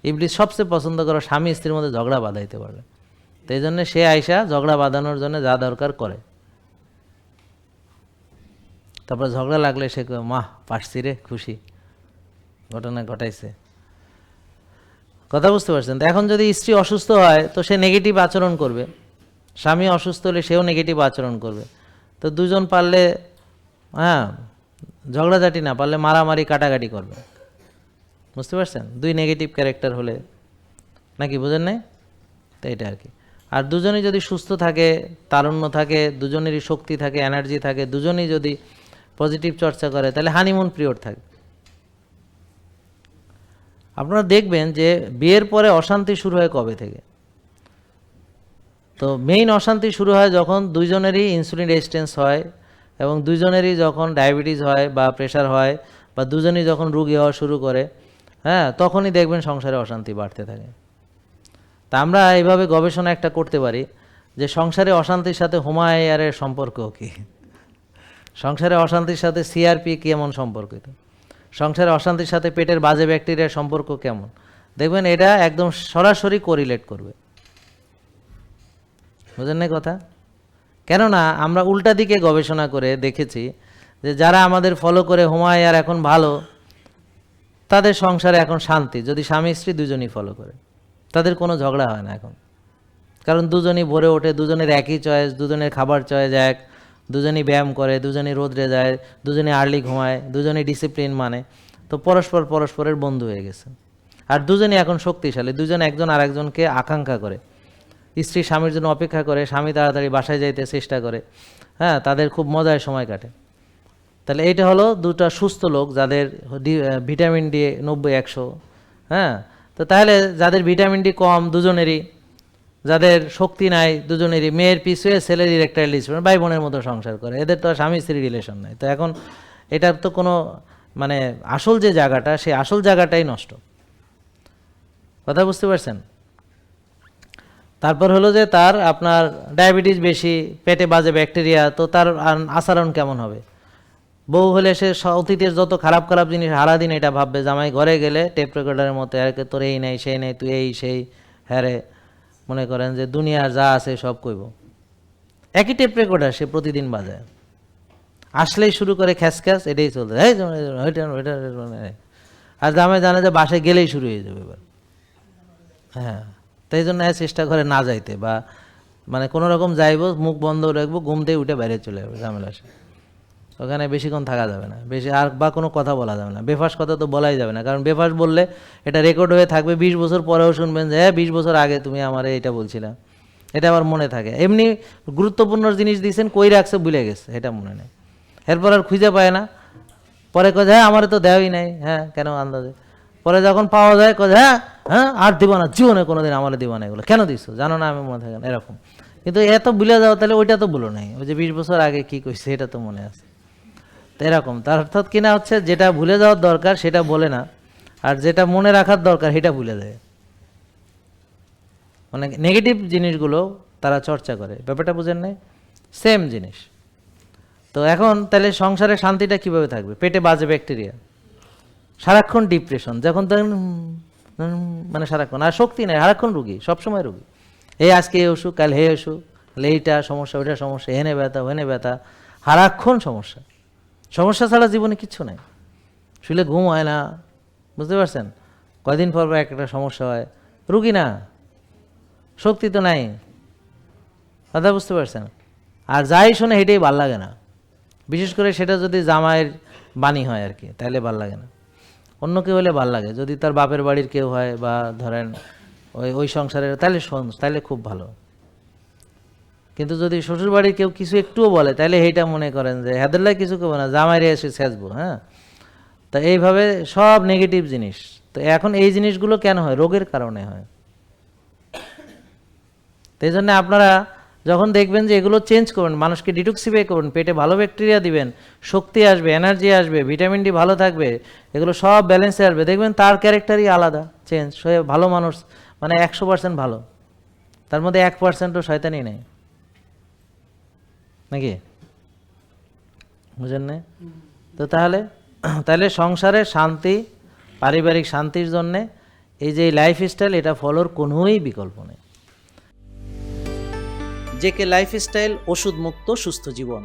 ইবলিস সবচেয়ে পছন্দ করে স্বামী স্ত্রীর মধ্যে ঝগড়া বাঁধাইতে পারবে। তো এই জন্য সে আইসা ঝগড়া বাঁধানোর জন্য যা দরকার করে। তারপর ঝগড়া লাগলে সে মা পারছি রে, খুশি, ঘটনা ঘটাইছে। কথা বুঝতে পারছেন? তো এখন যদি স্ত্রী অসুস্থ হয় তো সে নেগেটিভ আচরণ করবে, স্বামী অসুস্থ হলে সেও নেগেটিভ আচরণ করবে। তো দুজন পারলে ঝগড়াঝাটি না পারলে মারামারি কাটাকাটি করবে। বুঝতে পারছেন? দুই নেগেটিভ ক্যারেক্টার হলে, নাকি বুঝেন নাই? তো এটা আর কি। আর দুজনেই যদি সুস্থ থাকে, তারুণ্য থাকে, দুজনেরই শক্তি থাকে, এনার্জি থাকে, দুজনেই যদি পজিটিভ চর্চা করে, তাহলে হানিমুন পিরিয়ড থাকে। আপনারা দেখবেন যে বিয়ের পরে অশান্তি শুরু হয় কবে থেকে? তো মেইন অশান্তি শুরু হয় যখন দুইজনেরই ইনসুলিন রেজিস্ট্যান্স হয়, এবং দুইজনেরই যখন ডায়াবেটিস হয় বা প্রেশার হয়, বা দুজনেই যখন রোগী হওয়া শুরু করে, তখনই দেখবেন সংসারে অশান্তি বাড়তে থাকে। তা আমরা এইভাবে গবেষণা একটা করতে পারি যে সংসারে অশান্তির সাথে হোমায়ারের সম্পর্ক কী, সংসারে অশান্তির সাথে সিআরপি কেমন সম্পর্কিত, সংসারে অশান্তির সাথে পেটের বাজে ব্যাকটেরিয়ার সম্পর্ক কেমন, দেখবেন এটা একদম সরাসরি কোরিলেট করবে। বুঝেন না কথা? কেননা আমরা উল্টা দিকে গবেষণা করে দেখেছি যে যারা আমাদের ফলো করে হোমায়ার এখন ভালো, তাদের সংসারে এখন শান্তি, যদি স্বামী স্ত্রী দুজনই ফলো করে, তাদের কোনো ঝগড়া হয় না এখন। কারণ দুজনই ভোরে ওঠে, দুজনের একই চয়েস, দুজনের খাবার চয়েস এক, দুজনই ব্যায়াম করে, দুজনই রোদরে যায়, দুজনই আর্লি ঘুমায়, দুজনই ডিসিপ্লিন মানে, তো পরস্পর পরস্পরের বন্ধু হয়ে গেছে। আর দুজনই এখন শক্তিশালী, দুজন একজন আর একজনকে আকাঙ্ক্ষা করে, স্ত্রী স্বামীর জন্য অপেক্ষা করে, স্বামী তাড়াতাড়ি বাসায় যাইতে চেষ্টা করে, তাদের খুব মজায় সময় কাটে। তাহলে এইটা হলো দুটা সুস্থ লোক যাদের ভিটামিন ডি 90-100। তো তাহলে যাদের ভিটামিন ডি কম দুজনেরই, যাদের শক্তি নাই দুজনেরই, মেয়ের পিছুয়ে ছেলের ইরেকটাইল ডিসফাংশন, ভাই বোনের মতো সংসার করে, এদের তো স্বামী স্ত্রী রিলেশন নাই। তো এখন এটার তো কোনো মানে আসল যে জায়গাটা, সেই আসল জায়গাটাই নষ্ট। কথা বুঝতে পারছেন? তারপর হলো যে তার আপনার ডায়াবেটিস বেশি, পেটে বাজে ব্যাকটেরিয়া, তো তার আচরণ কেমন হবে? বউ হলে সে অতীতের যত খারাপ খারাপ জিনিস সারাদিন এটা ভাববে, জামাই ঘরে গেলে টেপ রেকর্ডারের মতো একে তোর এই নেই সেই নেই, তুই এই সেই, হ্যারে মনে করেন যে দুনিয়ার যা আছে সব কইব। একই টেপ রেকর্ডার সে প্রতিদিন বাজায়, আসলেই শুরু করে খ্যাস খ্যাস, এটাই চলতে, আর জামাই জানে যে বাসায় গেলেই শুরু হয়ে যাবে এবার। তাই জন্য চেষ্টা করে না যাইতে, বা মানে কোনো রকম যাইব, মুখ বন্ধ রাখবো, ঘুম থেকে উঠে বাইরে চলে যাবে, ঝামেলা আসে ওখানে, বেশিক্ষণ থাকা যাবে না, বেশি আর বা কোনো কথা বলা যাবে না, বেফাস কথা তো বলাই যাবে না, কারণ বেফাস বললে এটা রেকর্ড হয়ে থাকবে, 20 বছর পরেও শুনবেন যে 20 বছর আগে তুমি আমারে এটা বলছিলা, এটা আবার মনে থাকে। এমনি গুরুত্বপূর্ণ জিনিস দিয়েছেন, কই রাখছে ভুলে গেছে, এটা মনে নেই, এরপর আর খুঁজে পায় না, পরে কয় আমারে তো দেওয়াই নাই, কেন আন্দাজে, পরে যখন পাওয়া যায় কয় আর দিব না, জীবনে কোনোদিন আমার দিব না, এগুলো কেন দিছো জানো না, আমি মনে থাকে না, এরকম। কিন্তু এত ভুলে যাও, তাহলে ওইটা তো বলো নাই, ওই যে 20 বছর আগে কি কইছে এটা তো মনে আছে। তো এরকম, তার অর্থাৎ কিনা হচ্ছে যেটা ভুলে যাওয়ার দরকার সেটা বলে না, আর যেটা মনে রাখার দরকার সেটা ভুলে যায়, মানে নেগেটিভ জিনিসগুলো তারা চর্চা করে, ব্যাপারটা বুঝেন নাই? সেম জিনিস। তো এখন তাহলে সংসারে শান্তিটা কিভাবে থাকবে? পেটে বাজে ব্যাকটেরিয়া, সারাক্ষণ ডিপ্রেশন, যখন তখন মানে সারাক্ষণ, আর শক্তি নেই, সারাক্ষণ রুগী, সবসময় রুগী, এই আজকে এই অসুখ, কাল হে অসুখ, এইটা সমস্যা ওইটা সমস্যা, হেনে ব্যথা ওহেনে ব্যথা, সারাক্ষণ সমস্যা, সমস্যা ছাড়া জীবনে কিচ্ছু নাই, শুলে ঘুম হয় না, বুঝতে পারছেন? কয়দিন পর একটা সমস্যা হয়, রুগী না, শক্তি তো নাই, কথা বুঝতে পারছেন? আর যাই শোনে হেঁটেই ভাল লাগে না, বিশেষ করে সেটা যদি জামাইয়ের বাণী হয় আর কি, তাহলে ভাল লাগে না, অন্য কেউ হলে ভাল লাগে, যদি তার বাপের বাড়ির কেউ হয় বা ধরেন ওই সংসারের, তাহলে খুব ভালো। কিন্তু যদি শ্বশুর বাড়ির কেউ কিছু একটুও বলে, তাহলে এইটা মনে করেন যে হেদুল্লাহ কিছু কেউ না, জামাইরে এসে ছেঁচবো। তা এইভাবে সব নেগেটিভ জিনিস। তো এখন এই জিনিসগুলো কেন হয়? রোগের কারণে হয়। তো এই জন্য আপনারা যখন দেখবেন যে এগুলো চেঞ্জ করবেন, মানুষকে ডিটক্সিফাই করবেন, পেটে ভালো ব্যাকটেরিয়া দিবেন, শক্তি আসবে, এনার্জি আসবে, ভিটামিন ডি ভালো থাকবে, এগুলো সব ব্যালেন্সে আসবে, দেখবেন তার ক্যারেক্টারই আলাদা চেঞ্জ হয়ে ভালো মানুষ, মানে 100% ভালো, তার মধ্যে 1%ও শয়তানি নেই, নাকি বুঝেন না? তো তাহলে সংসারে শান্তি, পারিবারিক শান্তির জন্যে এই যে লাইফস্টাইল, এটা ফলোর কোনোই বিকল্প নেই। জেকে লাইফস্টাইল, ওষুধ মুক্ত সুস্থ জীবন।